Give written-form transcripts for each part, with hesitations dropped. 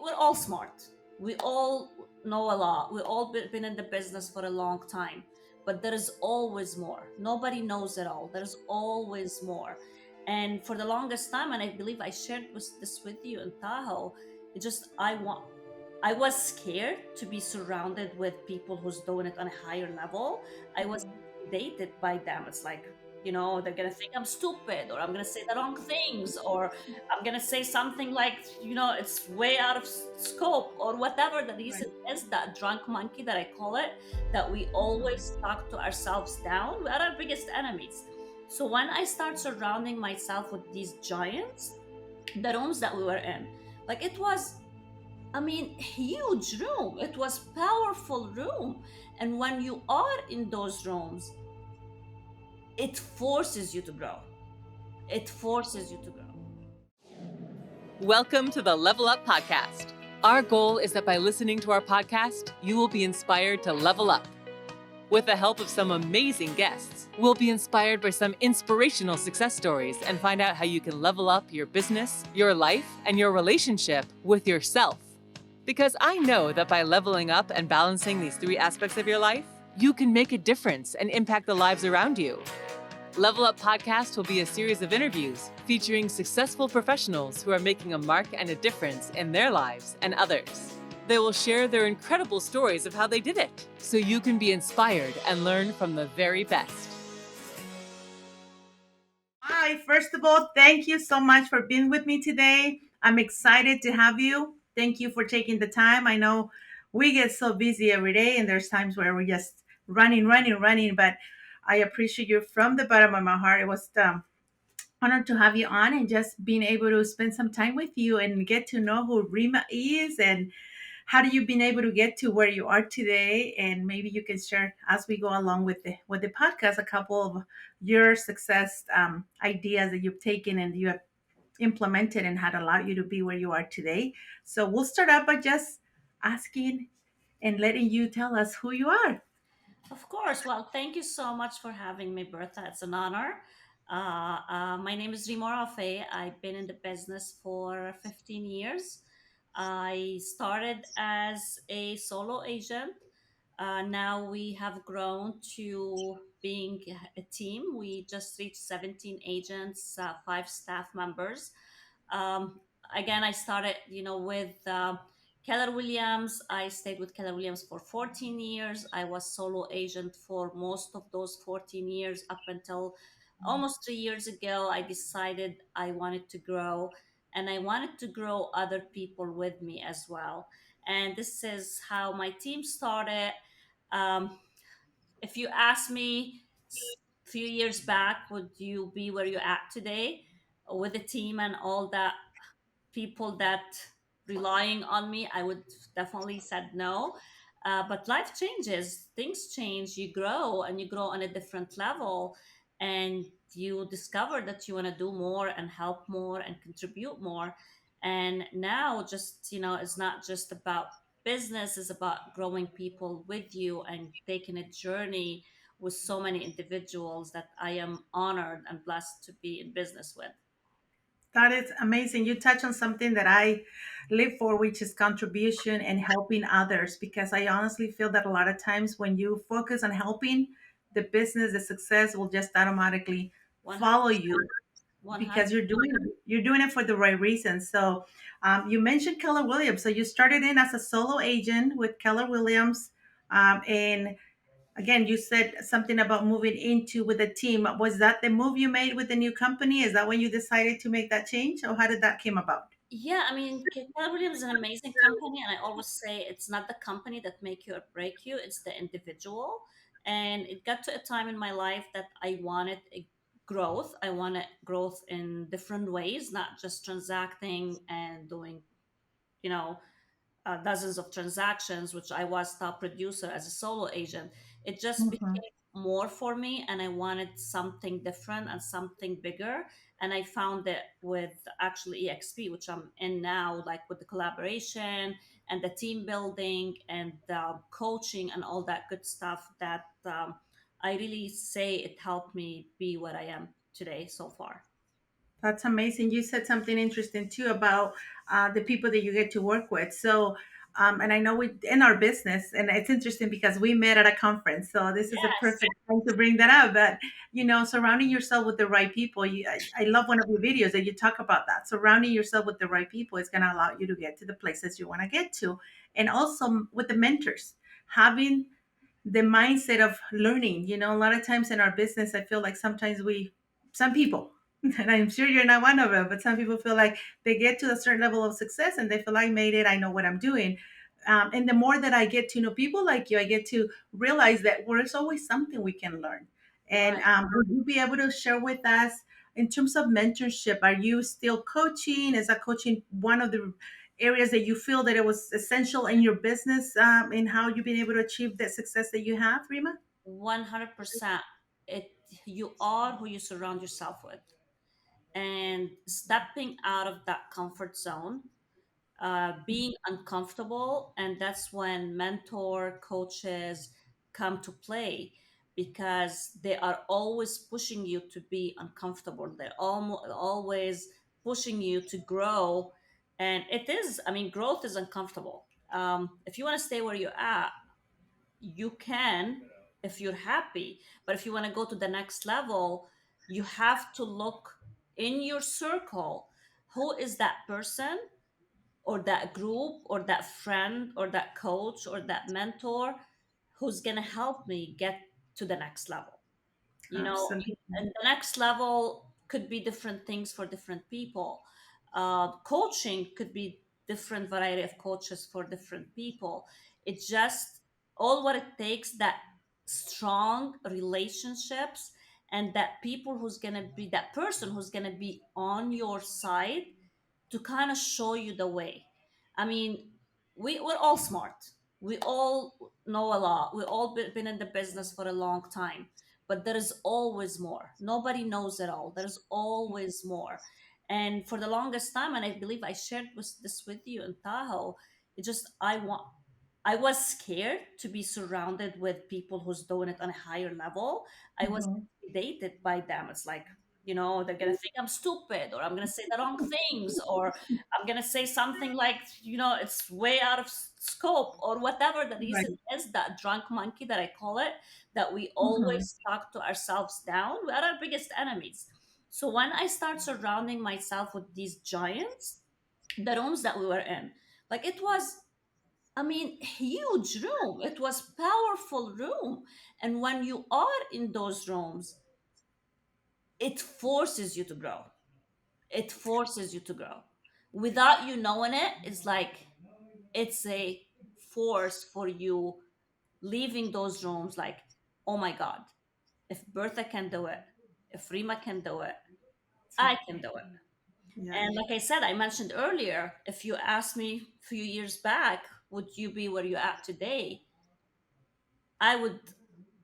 we're all smart. We all know a lot. We all been in the business for a long time, but there is always more. Nobody knows it all. There's always more. And for the longest time, and I believe I shared this with you in Tahoe, it just I was scared to be surrounded with people who's doing it on a higher level. I was intimidated by them. It's like, they're gonna think I'm stupid, or I'm gonna say the wrong things, or I'm gonna say something like, it's way out of scope, or whatever the reason is. That drunk monkey that I call it, that we always talk to ourselves down. We are our biggest enemies. So when I start surrounding myself with these giants, the rooms that we were in, like it was, I mean, huge room. It was powerful room. And when you are in those rooms, it forces you to grow. It forces you to grow. Welcome to the Level Up Podcast. Our goal is that by listening to our podcast, you will be inspired to level up. With the help of some amazing guests, we'll be inspired by some inspirational success stories and find out how you can level up your business, your life, and your relationship with yourself. Because I know that by leveling up and balancing these three aspects of your life, you can make a difference and impact the lives around you. Level Up Podcast will be a series of interviews featuring successful professionals who are making a mark and a difference in their lives and others. They will share their incredible stories of how they did it, so you can be inspired and learn from the very best. Hi, first of all, thank you so much for being with me today. I'm excited to have you. Thank you for taking the time. I know we get so busy every day, and there's times where we're just running, but I appreciate you from the bottom of my heart. It was honored to have you on and just being able to spend some time with you and get to know who Rima is and how do you been able to get to where you are today. And maybe you can share as we go along with the podcast a couple of your success ideas that you've taken and you have implemented and had allowed you to be where you are today. So we'll start out by just asking and letting you tell us who you are. Of course. Well, thank you so much for having me, Bertha. It's an honor. My name is Rima Rafeh. I've been in the business for 15 years. I started as a solo agent. Now we have grown to being a team. We just reached 17 agents, 5 staff members. Um, Again, I started, with Keller Williams. I stayed with Keller Williams for 14 years. I was solo agent for most of those 14 years up until almost 3 years ago. I decided I wanted to grow, and I wanted to grow other people with me as well. And this is how my team started. Um, if you ask me a few years back, would you be where you're at today with the team and all that people that relying on me? I would definitely said no. But life changes, things change, you grow, and you grow on a different level, and you discover that you want to do more and help more and contribute more. And now, just, it's not just about business, it's about growing people with you and taking a journey with so many individuals that I am honored and blessed to be in business with. That is amazing. You touch on something that I live for, which is contribution and helping others. Because I honestly feel that a lot of times when you focus on helping, the business, the success will just automatically follow 100%. you because 100. you're doing it for the right reasons. So you mentioned Keller Williams. So you started in as a solo agent with Keller Williams, and again, you said something about moving into with a team. Was that the move you made with the new company? Is that when you decided to make that change, or how did that came about? Yeah, I mean, Keller Williams is an amazing company, and I always say it's not the company that make you or break you; it's the individual. And it got to a time in my life that I wanted a growth. I wanted growth in different ways, not just transacting and doing, you know, dozens of transactions, which I was top producer as a solo agent. It just Mhm. became more for me, and I wanted something different and something bigger. And I found it with actually EXP, which I'm in now, like with the collaboration and the team building and the coaching and all that good stuff that I really say it helped me be what I am today so far. That's amazing. You said something interesting too about the people that you get to work with. So, and I know we in our business, and it's interesting because we met at a conference. So this is a Yes. perfect time to bring that up. But surrounding yourself with the right people. I love one of your videos that you talk about that. Surrounding yourself with the right people is going to allow you to get to the places you want to get to, and also with the mentors, having the mindset of learning. A lot of times in our business, I feel like sometimes some people, and I'm sure you're not one of them, but some people feel like they get to a certain level of success and they feel I made it, I know what I'm doing. And the more that I get to know people like you, I get to realize that there's always something we can learn. And Right. would you be able to share with us in terms of mentorship? Are you still coaching? Is that coaching one of the areas that you feel that it was essential in your business, in how you've been able to achieve the success that you have, Rima? 100%. It You are who you surround yourself with, and stepping out of that comfort zone, being uncomfortable, and that's when mentor coaches come to play, because they are always pushing you to be uncomfortable. They're always pushing you to grow, and it is, I mean, growth is uncomfortable. If you want to stay where you're at, you can, if you're happy. But if you want to go to the next level, you have to look in your circle. Who is that person or that group or that friend or that coach or that mentor who's going to help me get to the next level? you know Absolutely. and the next level could be different things for different people. Coaching could be different variety of coaches for different people. It's just all what it takes, that strong relationships, and that people who's gonna be that person who's gonna be on your side to kind of show you the way. I mean, we're all smart. We all know a lot. We all been in the business for a long time, but there is always more. Nobody knows it all. There's always more. And for the longest time, and I believe I shared this with you in Tahoe, it just I was scared to be surrounded with people who's doing it on a higher level. I was Mhm. intimidated by them. It's like, they're gonna think I'm stupid, or I'm gonna say the wrong things, or I'm gonna say something like, it's way out of scope, or whatever the reason Right. is. That drunk monkey that I call it, that we Mhm. always talk to ourselves down. We are our biggest enemies. So when I start surrounding myself with these giants, the rooms that we were in, like, it was, I mean, huge room. It was powerful room. And when you are in those rooms, it forces you to grow. It forces you to grow. Without you knowing it, it's like it's a force for you leaving those rooms like, oh my God, if Bertha can do it, if Rima can do it, I can do it. Yeah. And like I said, I mentioned earlier, if you asked me a few years back, would you be where you're at today? I would,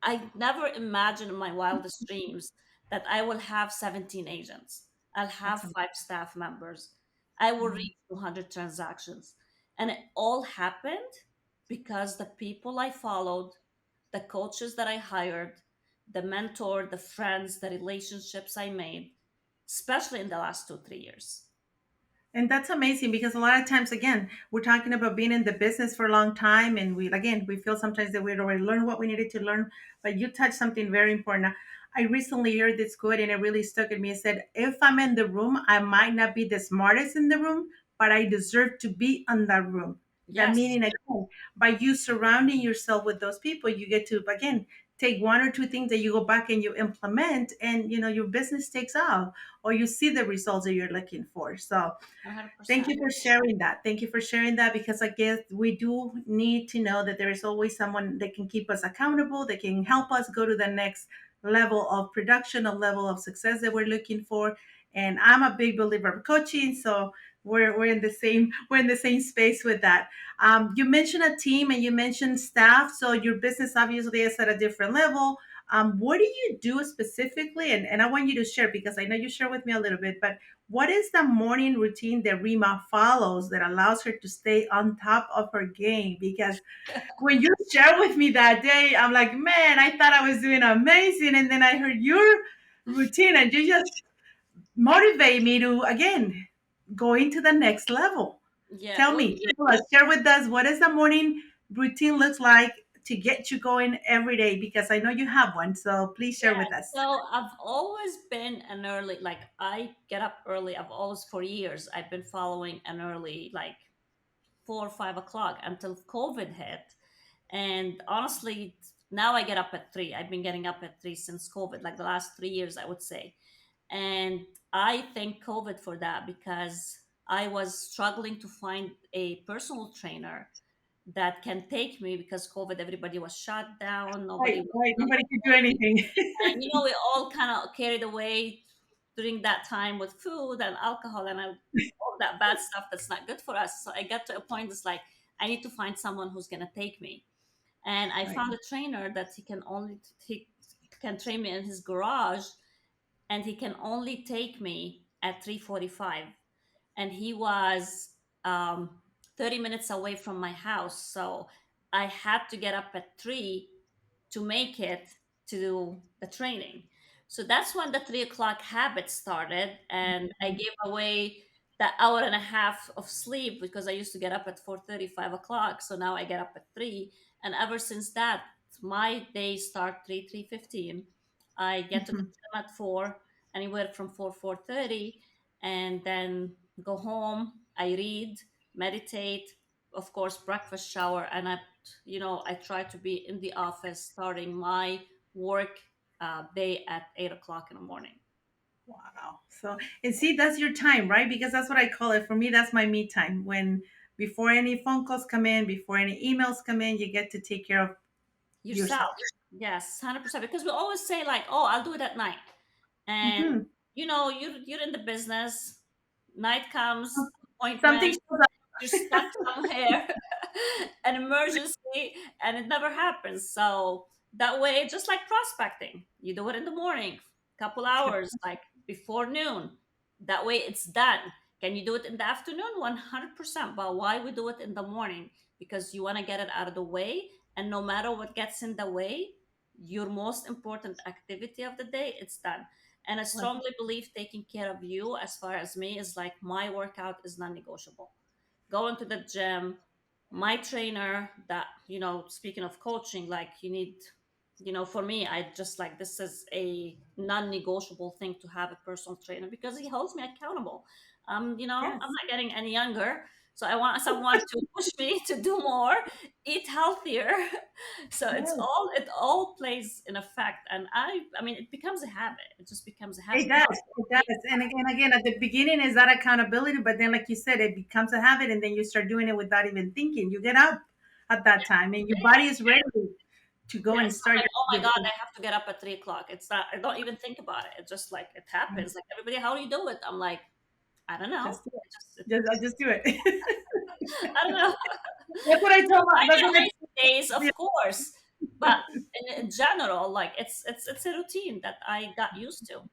I never imagined in my wildest dreams that I will have 17 agents. I'll That's have 5 staff members. I will mhm. reach 200 transactions. And it all happened because the people I followed, the coaches that I hired, the mentor, the friends, the relationships I made, especially in the last 2, 3 years. And that's amazing because a lot of times, again, we're talking about being in the business for a long time, and we feel sometimes that we'd already learned what we needed to learn. But you touched something very important. I recently heard this quote, and it really stuck in me. It said, "If I'm in the room, I might not be the smartest in the room, but I deserve to be in that room." That Yes, meaning, again, by you surrounding yourself with those people, you get to again take one or two things that you go back and you implement, and your business takes off, or you see the results that you're looking for. So. Thank 100%. you for sharing that. Thank you for sharing that because I guess we do need to know that there is always someone that can keep us accountable, that can help us go to the next level of production, a level of success that we're looking for. And I'm a big believer of coaching, so we're in the same space with that. You mentioned a team and you mentioned staff, so your business obviously is at a different level. What do you do specifically? And I want you to share because I know you share with me a little bit, but what is the morning routine that Rima follows that allows her to stay on top of her game? Because when you shared with me that day, I'm like, man, I thought I was doing amazing. And then I heard your routine and you just motivate me to again going to the next level. Yeah. Tell Well, me, tell us, share with us what is the morning routine looks like to get you going every day because I know you have one. So please share yeah. with us. So I've always been an early, like I get up early. I've always, for years, I've been following an early, like 4 or 5 o'clock until COVID hit. And honestly, now I get up at 3. I've been getting up at 3 since COVID, like the last 3 years, I would say. And I thank COVID for that because I was struggling to find a personal trainer that can take me because COVID, everybody was shut down, nobody Right, was right. on Nobody the can do anything. and we all kind of carried away during that time with food and alcohol and all that bad stuff that's not good for us. So I got to a point that's like I need to find someone who's gonna take me. And I Right. found a trainer that he can train me in his garage, and he can only take me at 3:45, and he was 30 minutes away from my house, so I had to get up at 3 to make it to the training. So that's when the 3 o'clock habit started, and I gave away that hour and a half of sleep because I used to get up at 4:30, 5 o'clock. So now I get up at 3. And ever since that, my days start 3:15. I get to the Mhm. gym at 4, anywhere from 4:30, and then go home. I read, meditate, of course, breakfast, shower, and I try to be in the office starting my work day at 8 o'clock in the morning. Wow. So, and see, that's your time, right? Because that's what I call it. For me, that's my me time. When before any phone calls come in, before any emails come in, you get to take care of Yourself. yourself. Yes, 100%. Because we always say, like, oh, I'll do it at night. And, Hmm. you're in the business, night comes, Something appointment, shows you're stuck somewhere, an emergency, and it never happens. So that way, just like prospecting, you do it in the morning, couple up. hours, like before noon. That way, it's done. Can you do it in the afternoon? 100%. But why we do it in the morning? Because you want to get it out of the way, and no matter what gets in the way, your most important activity of the day, it's done. And I Right. strongly believe taking care of you, as far as me, is like my workout is non-negotiable. Going to the gym, my trainer, that, speaking of coaching, like you need, for me, I just like, this is a non-negotiable thing to have a personal trainer because he holds me accountable. I'm Yes. not getting any younger, so I want someone to push me to do more, eat healthier. So Yes. it all plays in effect, and I mean it becomes a habit. It just becomes a habit. It does. It does. And again, at the beginning is that accountability, but then, like you said, it becomes a habit, and then you start doing it without even thinking. You get up at that time, and your body is ready to go Yes, and I'm start like, oh my your god, day. I have to get up at 3 o'clock. It's not. I don't even think about it. It's just like it happens. Like everybody, how do you do it? I'm like, I don't know. Just do it. It, Just do it. I don't know. That's what I tell my. I That's get what I lazy days, tell. of course, but in general, like it's a routine that I got used to.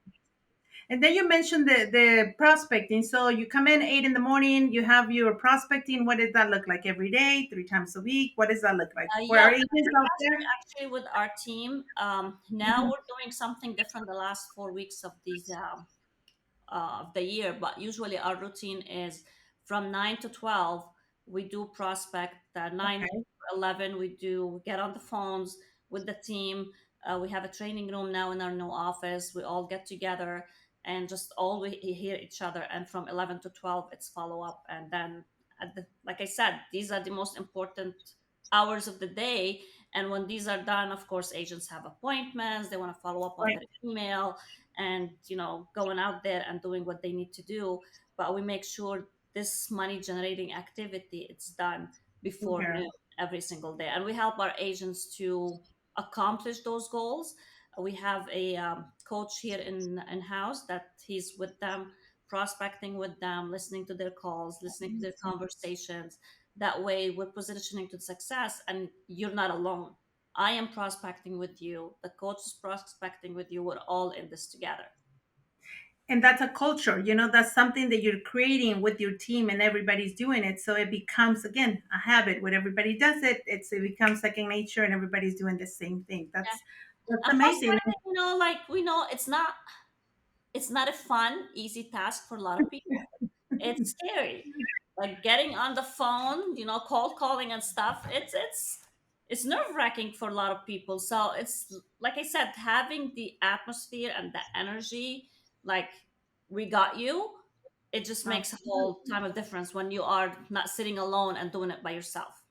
And then you mentioned the prospecting. So you come in 8 in the morning. You have your prospecting. What does that look like every day, 3 times a week? What does that look like for Yeah, our in agents the out past there? year, actually, with our team, now Mhm. we're doing something different the last 4 weeks of the year, but usually our routine is from 9 to 12. We do prospect. 9 to Okay. 11, we get on the phones with the team. We have a training room now in our new office. We all get together and just all we hear each other. And from 11 to 12, it's follow up. And then, like I said, these are the most important hours of the day. And when these are done, of course, agents have appointments. They want to follow up on Right. their email and going out there and doing what they need to do, but we make sure this money generating activity, it's done before Okay. noon every single day, and we help our agents to accomplish those goals. We have a coach here in house that he's with them, prospecting with them, listening to their calls, listening to their conversations. That way we're positioning to success, and you're not alone. I am prospecting with you. The coach is prospecting with you. We're all in this together. And that's a culture, that's something that you're creating with your team, and everybody's doing it, so it becomes again a habit. When everybody does it, it becomes second nature, and everybody's doing the same thing. Yeah. That's And amazing. prospecting, like we know it's not. It's not a fun, easy task for a lot of people. It's scary. Like getting on the phone, cold calling and stuff. It's nerve wracking for a lot of people. So it's like I said, having the atmosphere and the energy, like we got you. It just makes a whole Absolutely. time of difference when you are not sitting alone and doing it by yourself.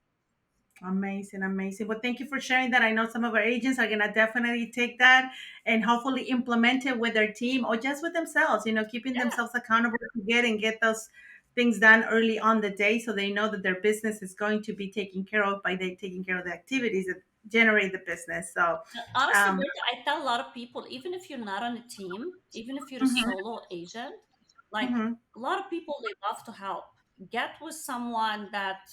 Amazing, amazing. Well, thank you for sharing that. I know some of our agents are gonna definitely take that and hopefully implement it with their team or just with themselves. Keeping Yeah. themselves accountable to get those things done early on the day, so they know that their business is going to be taken care of by they taking care of the activities that generate the business. So, Honestly, um, Bertha, I tell a lot of people, even if you're not on a team, even if you're a mhm, solo agent, like mhm, a lot of people, they love to help. Get with someone that,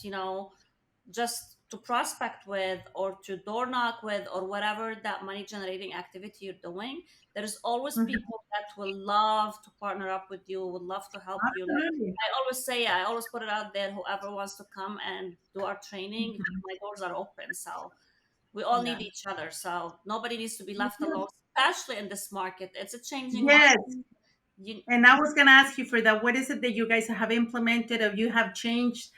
just to prospect with or to door knock with or whatever that money generating activity you're doing. There's always mhm. people that will love to partner up with you, would love to help you. Like Absolutely. I always say, I always put it out there, whoever wants to come and do our training, Mhm. my doors are open. So we all need Yeah. each other. So nobody needs to be left alone, especially in this market. It's a changing market. Yes. You, And I was going to ask you for that. What is it that you guys have implemented or you have changed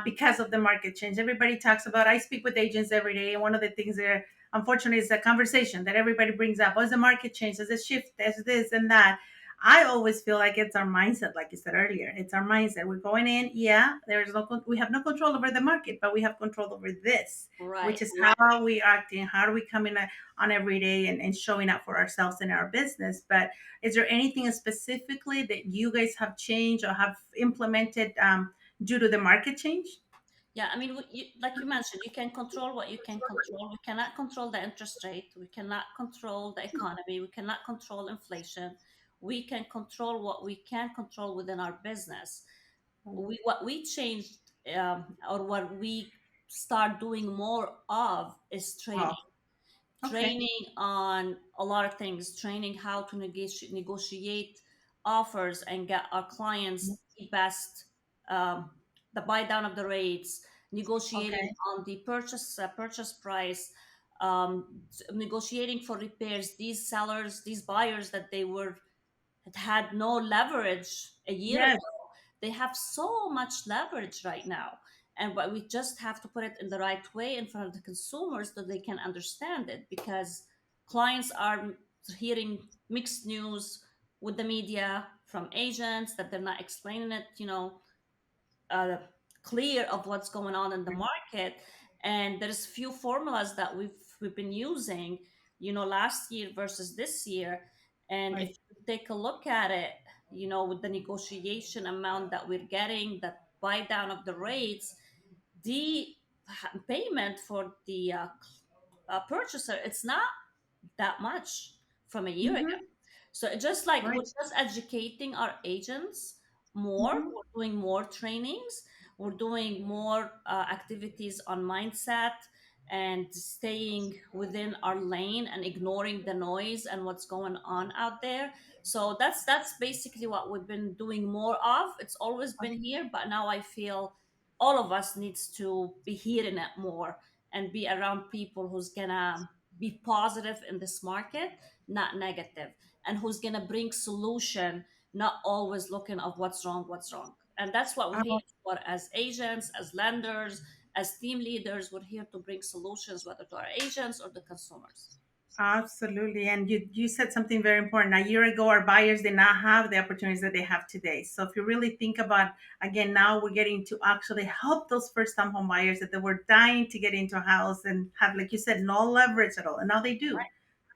because of the market change? Everybody talks about, I speak with agents every day. And one of the things there, unfortunately, is the conversation that everybody brings up. What's the market change? Does it shift? There's this and that. I always feel like it's our mindset, like you said earlier. It's our mindset. We're going in, yeah, we have no control over the market, but we have control over this, right. which is how we acting, how do we come in on every day and showing up for ourselves in our business. But is there anything specifically that you guys have changed or have implemented due to the market change? Yeah, I mean, like you mentioned, you can control what you can control. We cannot control the interest rate. We cannot control the economy. We cannot control inflation. We can control what we can control within our business. What we changed, or what we start doing more of is Oh, training. okay. Training on a lot of things, training how to negotiate offers and get our clients the best, um, the buy down of the rates, negotiating Okay. on the purchase price, negotiating for repairs. These sellers, these buyers that they were had no leverage a year Yes. ago, they have so much leverage right now. And but we just have to put it in the right way in front of the consumers so they can understand it, because clients are hearing mixed news with the media from agents that they're not explaining it, uh, clear of what's going on in the market. And there's few formulas that we've been using, last year versus this year. And if Right. you take a look at it, with the negotiation amount that we're getting, that buy down of the rates, the payment for the purchaser, it's not that much from a year ago. Mm-hmm. So it just like we're Right. just educating our agents more. Mm-hmm. We're doing more trainings. We're doing more activities on mindset and staying within our lane and ignoring the noise and what's going on out there. So that's basically what we've been doing more of. It's always been here, but now I feel all of us needs to be hearing it more and be around people who's gonna be positive in this market, not negative, and who's gonna bring solution, not always looking of what's wrong. And that's what we're here for as agents, as lenders, as team leaders. We're here to bring solutions, whether to our agents or the consumers. Absolutely. And you said something very important. A year ago, our buyers did not have the opportunities that they have today. So if you really think about, again, now we're getting to actually help those first time home buyers that they were dying to get into a house and have, like you said, no leverage at all. And now they do. Right.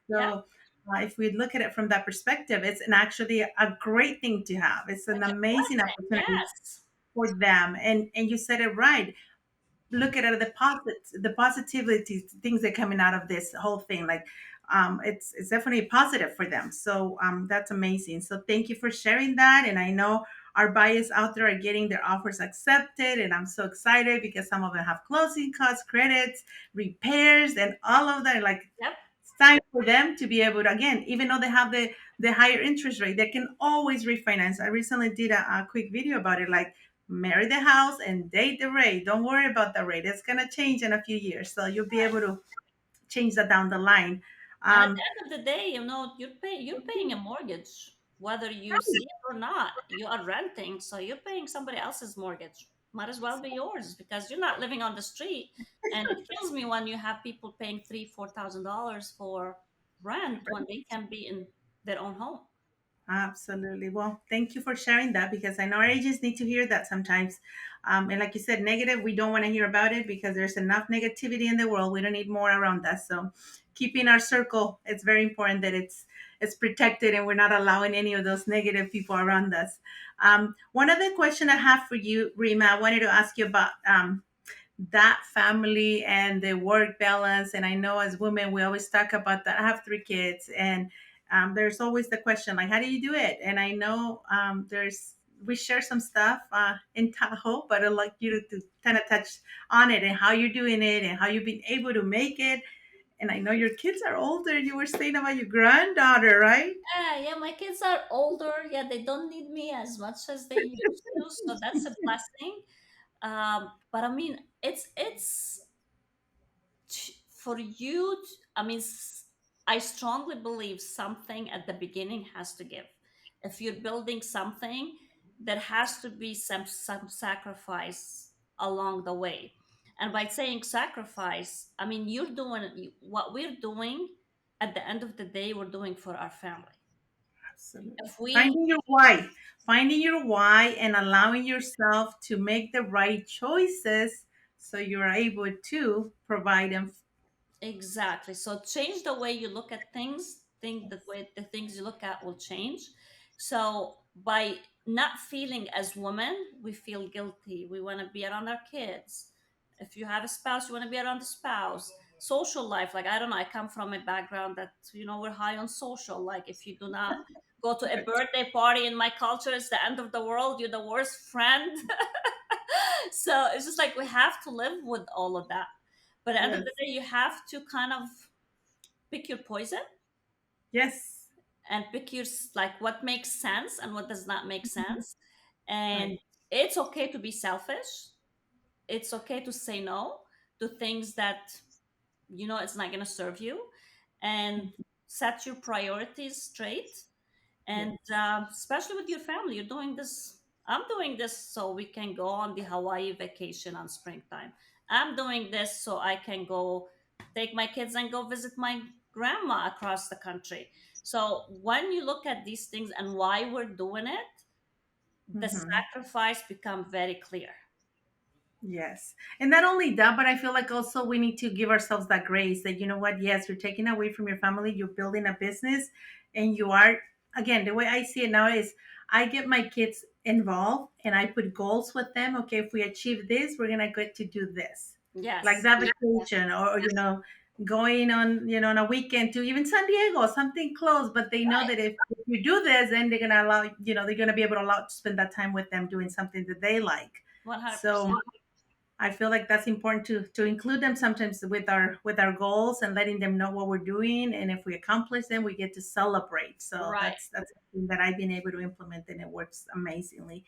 Yeah. So if we look at it from that perspective, it's actually a great thing to have. It's an Such a amazing blessing. opportunity Yes. for them. And you said it right. Look at it, the positivity things that are coming out of this whole thing. Like it's definitely positive for them. So that's amazing. So thank you for sharing that. And I know our buyers out there are getting their offers accepted, and I'm so excited because some of them have closing costs, credits, repairs, and all of that. Like Yep. it's time for them to be able to, again, even though they have the higher interest rate, they can always refinance. I recently did a quick video about it, like marry the house and date the rate. Don't worry about the rate. It's gonna change in a few years. So you'll be able to change that down the line. And at Um, the end of the day, you're paying a mortgage. whether you see it or not. You are renting, so you're paying somebody else's mortgage. Might as well be yours because you're not living on the street. And it kills me when you have people paying $3,000, $4,000 for rent when they can be in their own home. Absolutely. Well, thank you for sharing that because I know our agents need to hear that sometimes. And like you said, negative, we don't want to hear about it because there's enough negativity in the world. We don't need more around us. So keeping our circle, it's very important that it's protected and we're not allowing any of those negative people around us. One other question I have for you, Rima, I wanted to ask you about that family and the work balance. And I know as women, we always talk about that. I have three kids, and there's always the question, like, how do you do it? And I know we share some stuff in Tahoe, but I'd like you to kind of touch on it and how you're doing it and how you've been able to make it. And I know your kids are older. You were saying about your granddaughter, right? Yeah, my kids are older. Yeah, they don't need me as much as they used to, so that's a blessing. But I mean, it's for you. I mean, I strongly believe something at the beginning has to give. If you're building something, there has to be some sacrifice along the way. And by saying sacrifice, I mean you're doing what we're doing. At the end of the day, we're doing for our family. Absolutely. If we Finding your why and allowing yourself to make the right choices so you're able to provide them. Exactly. So change the way you look at things. Think the way the things you look at will change. So by not feeling as women, we feel guilty. We want to be around our kids. If you have a spouse, you want to be around the spouse. Social life, like I don't know, I come from a background that we're high on social. Like if you do not go to a birthday party in my culture, it's the end of the world. You're the worst friend. So it's just like we have to live with all of that. But at the end of Yes. the day, you have to kind of pick your poison Yes. and pick your like what makes sense and what does not make Mhm. sense. And Right. it's okay to be selfish. It's okay to say no to things that it's not going to serve you, and set your priorities straight. And Yes. especially with your family, you're doing this. I'm doing this so we can go on the Hawaii vacation on springtime. I'm doing this so I can go take my kids and go visit my grandma across the country. So when you look at these things and why we're doing it, the Hmm. sacrifice become very clear. Yes. And not only that, but I feel like also we need to give ourselves that grace that, you know what, yes, you're taking away from your family, you're building a business, and you are, again, the way I see it now is I get my kids involved and I put goals with them. Okay, if we achieve this, we're going to get to do this. Like Yes. that vacation or going on a weekend to even San Diego, something close, but they know Right. that if you do this, then they're going to they're going to be able to allow to spend that time with them doing something that they like. So 100%. I feel like that's important to include them sometimes with our goals and letting them know what we're doing, and if we accomplish them, we get to celebrate. So Right. that's something that I've been able to implement, and it works amazingly.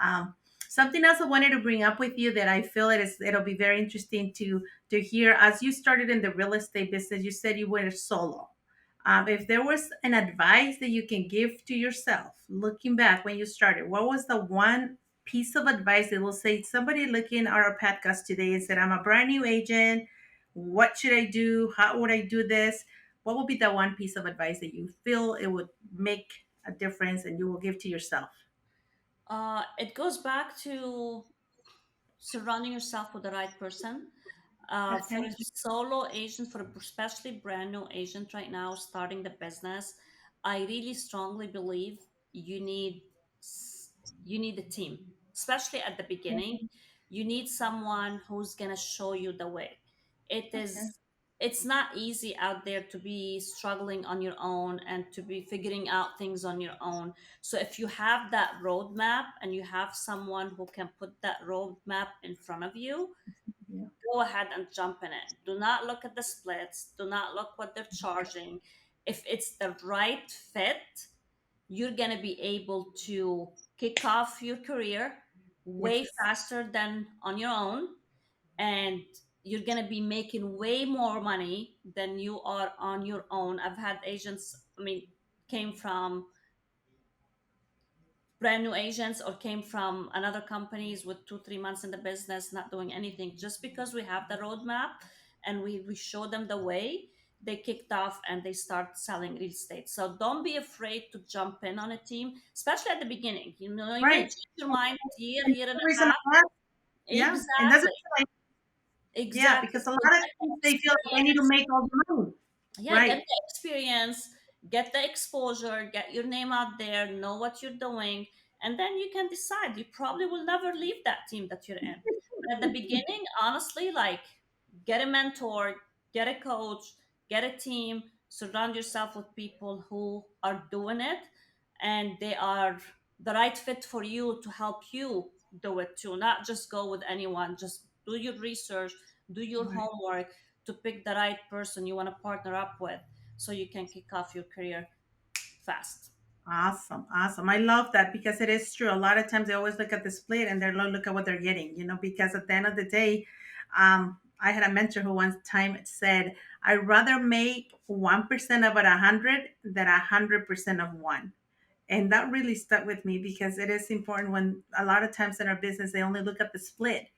Um, Something else I wanted to bring up with you that I feel it'll be very interesting to hear as you started in the real estate business. You said you went solo. If there was an advice that you can give to yourself looking back when you started, what was the one piece of advice that will say somebody looking at our podcast today and said, I'm a brand new agent. What should I do? How would I do this? What would be the one piece of advice that you feel it would make a difference and you will give to yourself? It goes back to surrounding yourself with the right person. For Okay. a solo agent, for a especially brand new agent right now starting the business, I really strongly believe you need s- you need a team, especially at the beginning. You need someone who's gonna show you the way. It Okay. is it's not easy out there to be struggling on your own and to be figuring out things on your own. So if you have that roadmap and you have someone who can put that roadmap in front of you, Yeah. go ahead and jump in it. Do not look at the splits. Do not look what they're charging. If it's the right fit, you're going to be able to kick off your career way Yes. faster than on your own. And you're going to be making way more money than you are on your own. I've had agents, I mean, came from brand new agents or came from another companies with 2 3 months in the business not doing anything, just because we have the roadmap and we show them the way, they kicked off and they start selling real estate. So don't be afraid to jump in on a team, especially at the beginning. You know, you may Right. change your mind And year and the a reason half. I ask, yeah, and that's Exactly. yeah, Exactly. because a lot So of get the times they feel like they need to experience. make all the money. Yeah, get Right. the experience, get the exposure, get your name out there, know what you're doing, and then you can decide. You probably will never leave that team that you're in. But at the beginning, honestly, like, get a mentor, get a coach, get a team, surround yourself with people who are doing it and they are the right fit for you to help you do it too. Not just go with anyone, just do your research, do your Right. homework to pick the right person you want to partner up with so you can kick off your career fast. Awesome, awesome. I love that because it is true. A lot of times they always look at the split and they're look at what they're getting, because at the end of the day, I had a mentor who one time said, I'd rather make 1% of a 100 than 100% of one. And that really stuck with me because it is important when a lot of times in our business they only look at the split.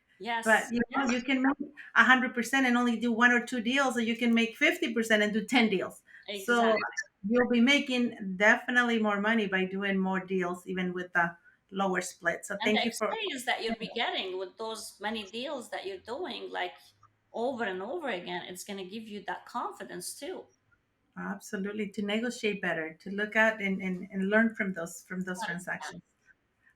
But Yes, you yes, can make 100% and only do 1 or 2 deals, or you can make 50% and do 10 deals. So exactly. you'll be making definitely more money by doing more deals, even with the lower split. So And the thank you for experience that you'll be getting with those many deals that you're doing, like over and over again, it's going to give you that confidence too. absolutely to negotiate better, to look at and learn from those 100%. transactions.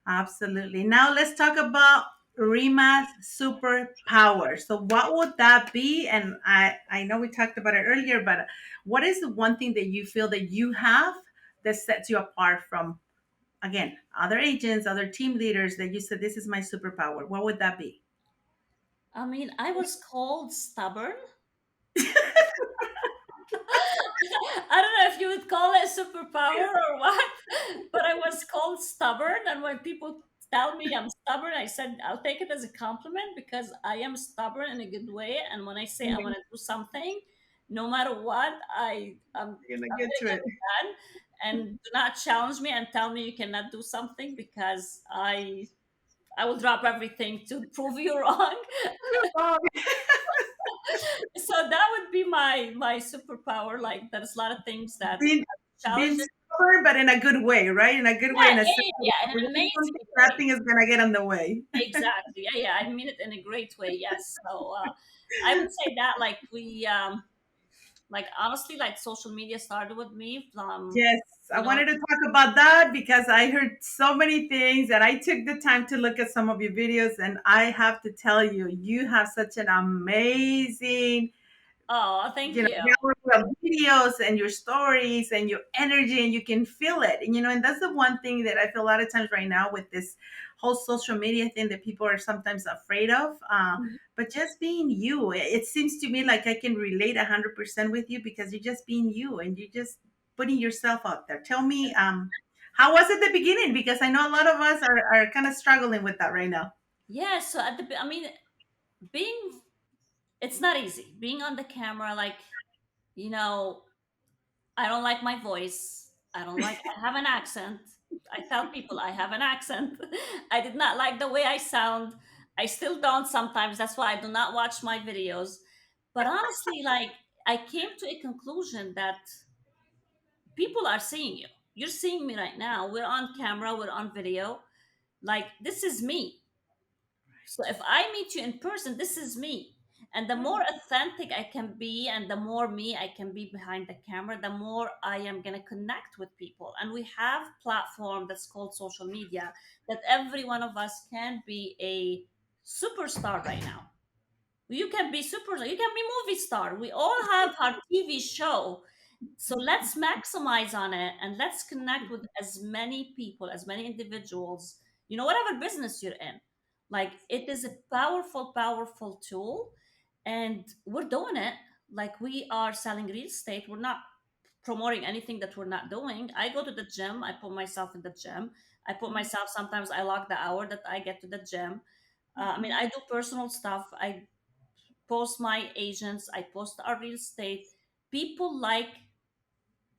Absolutely. Now let's talk about Rima's superpower. So what would that be? And I know we talked about it earlier, but what is the one thing that you feel that you have that sets you apart from, again, other agents, other team leaders, that you said this is my superpower? What would that be? I mean, I was called stubborn. I don't know if you would call it a superpower or what, but I was called stubborn. And when people tell me I'm stubborn, I said I'll take it as a compliment because I am stubborn in a good way. And when I say I want to do something, no matter what, You're gonna I'm get gonna to get it. it done. And do not challenge me and tell me you cannot do something because I will drop everything to prove you wrong. Oh, So that would be my superpower. Like there's a lot of things that being challenge. being stubborn, but in a good way, right? In a good way, Yeah, in a yeah, sense yeah, that yeah, in if an you do something, amazing way. nothing is gonna get in the way. Exactly. Yeah, yeah. I mean it in a great way. Yes. So I would say that like honestly, like social media started with me from, Yes, I you know, wanted to talk about that because I heard so many things and I took the time to look at some of your videos, and I have to tell you, you have such an amazing, oh, thank you. gallery of videos and your stories and your energy, and you can feel it. And and that's the one thing that I feel a lot of times right now with this whole social media thing that people are sometimes afraid of. Mhm. But just being you, it seems to me like I can relate 100% with you because you're just being you and you're just putting yourself out there. Tell me, how was it the beginning? Because I know a lot of us are kind of struggling with that right now. Yeah, so I mean, being it's not easy. Being on the camera, like, you know, I don't like my voice. I have an accent. I tell people I have an accent. I did not like the way I sound. I still don't sometimes. That's why I do not watch my videos. But honestly, like, I came to a conclusion that people are seeing you. You're seeing me right now. We're on camera, we're on video. Like, this is me. So if I meet you in person, this is me. And the more authentic I can be and the more me I can be behind the camera, the more I am going to connect with people. And we have platform that's called social media that every one of us can be a superstar right now. You can be super, you can be movie star. We all have our TV show, so let's maximize on it and let's connect with as many people, as many individuals, whatever business you're in. Like, it is a powerful, powerful tool. And we're doing it. Like, we are selling real estate. We're not promoting anything that we're not doing. I go to the gym, I put myself in the gym. I put myself, sometimes I log the hour that I get to the gym. I mean, I do personal stuff. I post my agents, I post our real estate. People like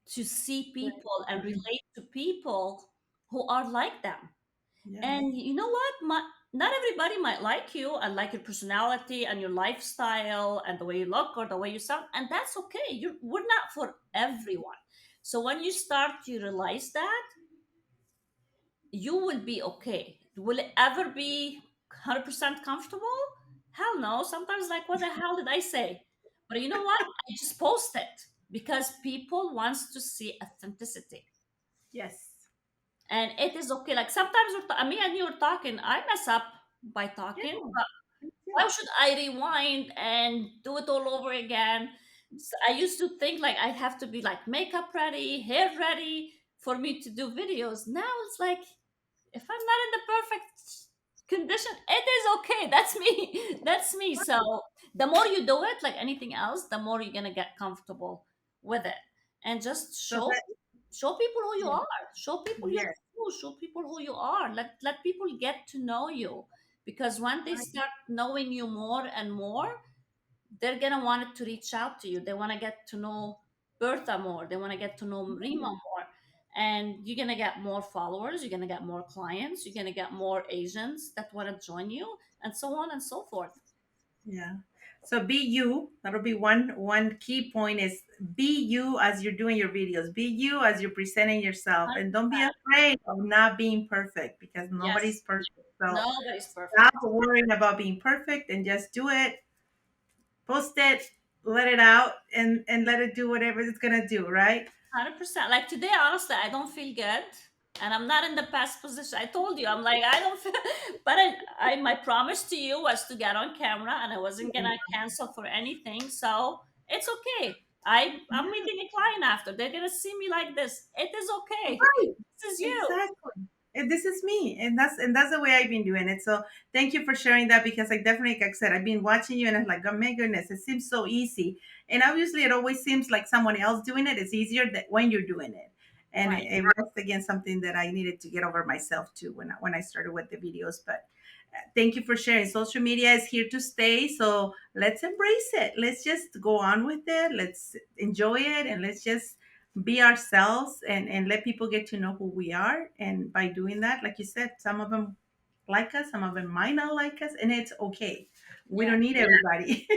to see people and relate to people who are like them. Yes. And you know what? Not everybody might like you and like your personality and your lifestyle and the way you look or the way you sound, and that's okay. We're not for everyone. So when you start to realize that, you will be okay. Will it ever be 100% comfortable? Hell no. Sometimes, like, what the hell did I say? But you know what? I just post it because people wants to see authenticity, Yes. and it is okay. Like sometimes me and you are talking, I mess up by Yeah. talking, but Me why too. should I rewind and do it all over again? I used to think like I have to be like makeup ready, hair ready for me to do videos. Now it's like if I'm not in the perfect condition, it is okay. That's me. That's me. So the more you do it, like anything else, the more you're gonna get comfortable with it, and just So that, show people who you yeah. are. Show people your Yes. true. Show people who you are. Let people get to know you, because when they start knowing you more and more, they're gonna want to reach out to you. They want to get to know Bertha more. They want to get to know Rima more. And you're gonna get more followers, you're gonna get more clients, you're gonna get more agents that want to join you, and so on and so forth. Yeah. So be you. That'll be one key point is be you as you're doing your videos. Be you as you're presenting yourself, and don't be 100%. afraid of not being perfect because nobody's Yes, perfect. So nobody's perfect. stop worrying about being perfect and just do it. Post it, let it out, and let it do whatever it's gonna do. Right? 100%. Like today, honestly, I don't feel good. And I'm not in the best position. I told you, I'm like, I don't feel, but my promise to you was to get on camera and I wasn't gonna cancel for anything. So it's okay. I'm Yeah. meeting a client after. They're gonna see me like this. It is okay. Right. This is you. Exactly. And this is me. And that's the way I've been doing it. So thank you for sharing that because I definitely, like I said, I've been watching you and I'm like, oh my goodness, it seems so easy. And obviously it always seems like someone else doing it. It's easier that when you're doing it. And Right. it was again something that I needed to get over myself too when I started with the videos. But thank you for sharing. Social media is here to stay. So let's embrace it. Let's just go on with it. Let's enjoy it and let's just be ourselves and let people get to know who we are. And by doing that, like you said, some of them like us, some of them might not like us, and it's okay. We Yeah, don't need everybody.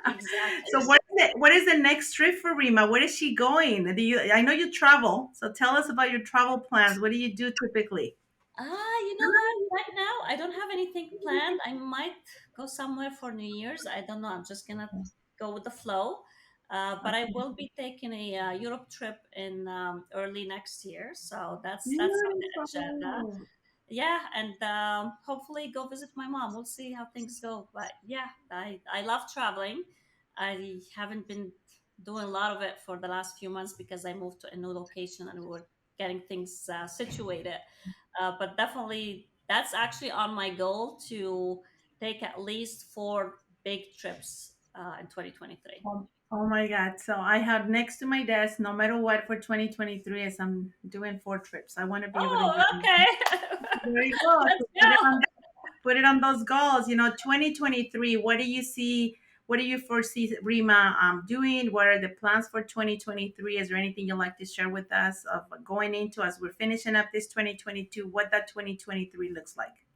exactly. So what is the next trip for Rima? Where is she going? I know you travel, so tell us about your travel plans. What do you do typically? You know what? Right now, I don't have anything planned. I might go somewhere for New Year's. I don't know. I'm just gonna go with the flow. But I Okay. will be taking a Europe trip in early next year, so that's on the agenda. Beautiful. Yeah, and hopefully go visit my mom. We'll see how things go. But yeah, I love traveling. I haven't been doing a lot of it for the last few months because I moved to a new location and we were getting things situated. But definitely, that's actually on my goal to take at least 4 big trips in 2023. Oh my God. So I have next to my desk, no matter what, for 2023, as I'm doing 4 trips. I want to be able to Oh, do. okay. There you go. Let's So go. put it on those goals. 2023. What do you see? What do you foresee Rima doing? What are the plans for 2023? Is there anything you'd like to share with us of going into as we're finishing up this 2022? What that 2023 looks like?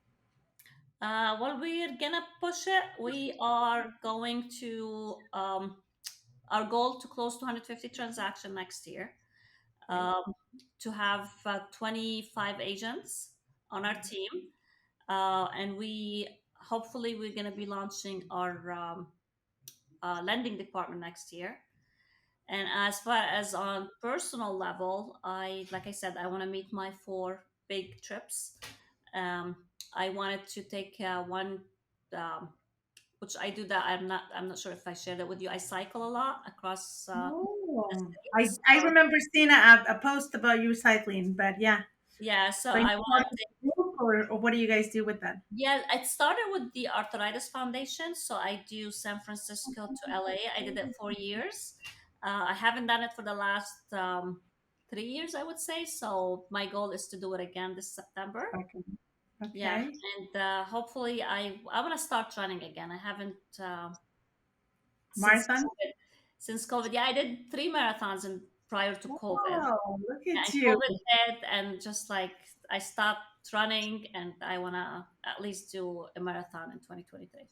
Well, we're gonna push it. We are going to our goal to close 250 transaction next year. Okay. Um, to have 25 agents on our team, and we hopefully we're gonna be launching our lending department next year. And as far as on personal level, like I said, I want to meet my 4 big trips. Um, I wanted to take one, um, which I do that. I'm not sure if I shared it with you. I cycle a lot across the Oh, I states. I So, remember seeing a post about you cycling, but yeah. yeah, so So you I part want of to. the group, or what do you guys do with that? Yeah, it started with the Arthritis Foundation. So I do San Francisco to LA. I did it 4 years. I haven't done it for the last 3 years, I would say. So my goal is to do it again this September. Okay. Yeah, Okay. and hopefully I want to start running again. I haven't since Marathon? COVID. Since COVID, yeah, I did 3 marathons in prior to COVID. Wow, look at And you. COVID hit, and just like I stopped running, and I want to at least do a marathon in 2023.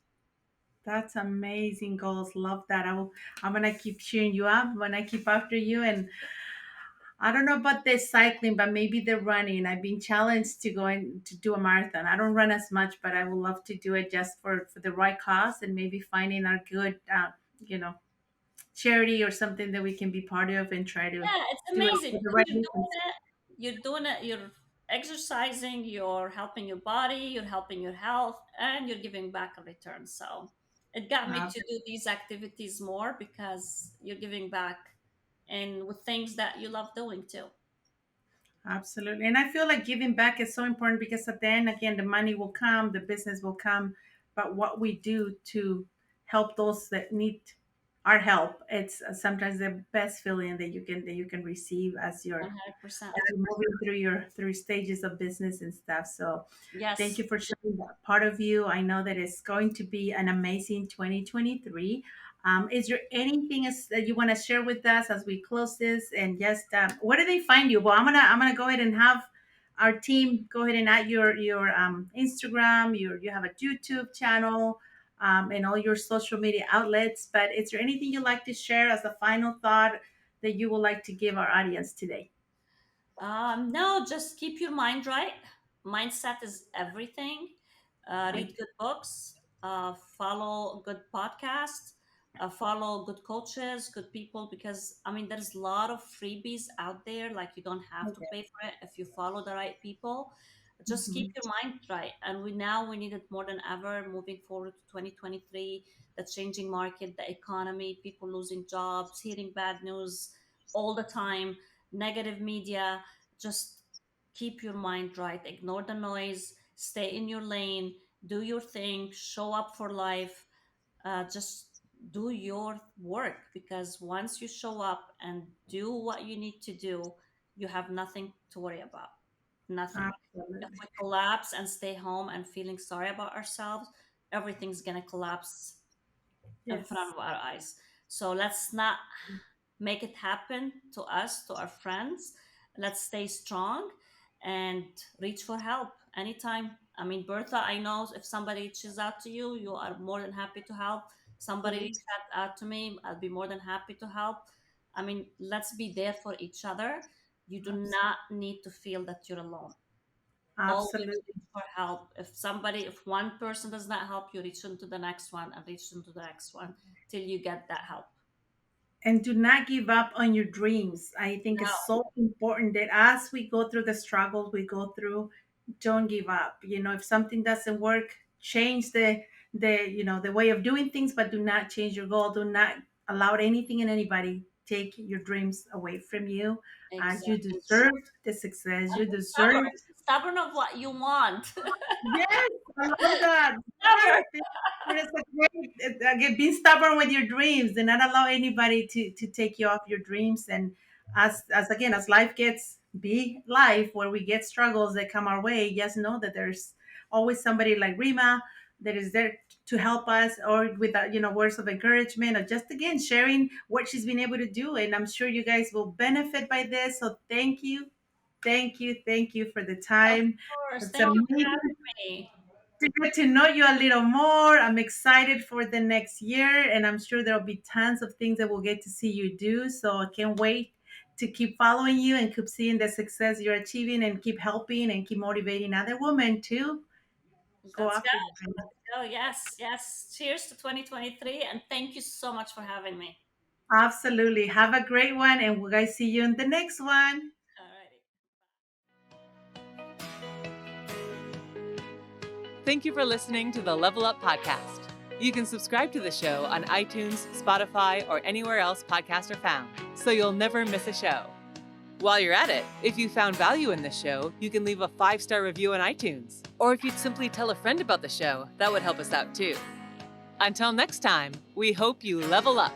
That's amazing goals. Love that. I'm gonna keep cheering you up. I'm gonna keep after you. And I don't know about the cycling, but maybe the running. I've been challenged to go in to do a marathon. I don't run as much, but I would love to do it just for the right cause and maybe finding a good, you know, charity or something that we can be part of and try to Yeah, it's do it amazing for the because right reasons. you're exercising, you're helping your body, you're helping your health, and you're giving back a return. So it got me Uh, to do these activities more because you're giving back and with things that you love doing too. Absolutely. And I feel like giving back is so important because at the end, again, the money will come, the business will come, but what we do to help those that need our help, it's sometimes the best feeling that you can receive as you're 100%. moving through your through stages of business and stuff. So thank Yes. you for sharing that part of you. I know that it's going to be an amazing 2023. Is there anything else that you want to share with us as we close this? And just where do they find you? Well, I'm gonna go ahead and have our team go ahead and add your Instagram. You have a YouTube channel. And all your social media outlets. But is there anything you'd like to share as a final thought that you would like to give our audience today? No, just keep your mind right. Mindset is everything. I Read good books, follow good podcasts, follow good coaches, good people, because I mean, there's a lot of freebies out there. Like, you don't have to pay for it if you follow the right people. Just keep Mhm. your mind right. And we need it more than ever moving forward to 2023, the changing market, the economy, people losing jobs, hearing bad news all the time, negative media. Just keep your mind right, ignore the noise, stay in your lane, do your thing, show up for life. Just do your work, because once you show up and do what you need to do, you have nothing to worry about. Nothing. If Absolutely. we collapse and stay home and feeling sorry about ourselves, everything's gonna collapse in front Yes. of our eyes. So let's not make it happen to us, to our friends. Let's stay strong and reach for help anytime. I mean, Bertha, I know if somebody reaches out to you, you are more than happy to help. Somebody Absolutely. reaches out to me, I'll be more than happy to help. I mean, let's be there for each other. You do not need to feel that you're alone. Always Absolutely. reach for help. If one person does not help you, reach into the next one and reach into the next one till you get that help. And do not give up on your dreams. I think No, it's so important that as we go through the struggles we go through, don't give up. If something doesn't work, change the way of doing things, but do not change your goal. Do not allow anything and anybody take your dreams away from you. You exactly. deserve the success. And You be deserve. stubborn. Be stubborn of what you want. Yes, I love that. Stubborn. Yes, it's a great, again, be stubborn with your dreams and not allow anybody to take you off your dreams. And as again, as life gets be life where we get struggles that come our way, just know that there's always somebody like Rima that is there to help us, or with words of encouragement, or just again sharing what she's been able to do. And I'm sure you guys will benefit by this. So thank you for the Of time. course. It's Thank you for amazing having me. to get to know you a little more. I'm excited for the next year, and I'm sure there'll be tons of things that we'll get to see you do. So I can't wait to keep following you and keep seeing the success you're achieving, and keep helping and keep motivating other women to go Let's go. after the dream. Let's go. Yes. Yes. Cheers to 2023. And thank you so much for having me. Absolutely. Have a great one, and we'll guys see you in the next one. Alrighty. Thank you for listening to the Level Up Podcast. You can subscribe to the show on iTunes, Spotify, or anywhere else podcasts are found, so you'll never miss a show. While you're at it, if you found value in this show, you can leave a 5-star review on iTunes. Or if you'd simply tell a friend about the show, that would help us out too. Until next time, we hope you level up.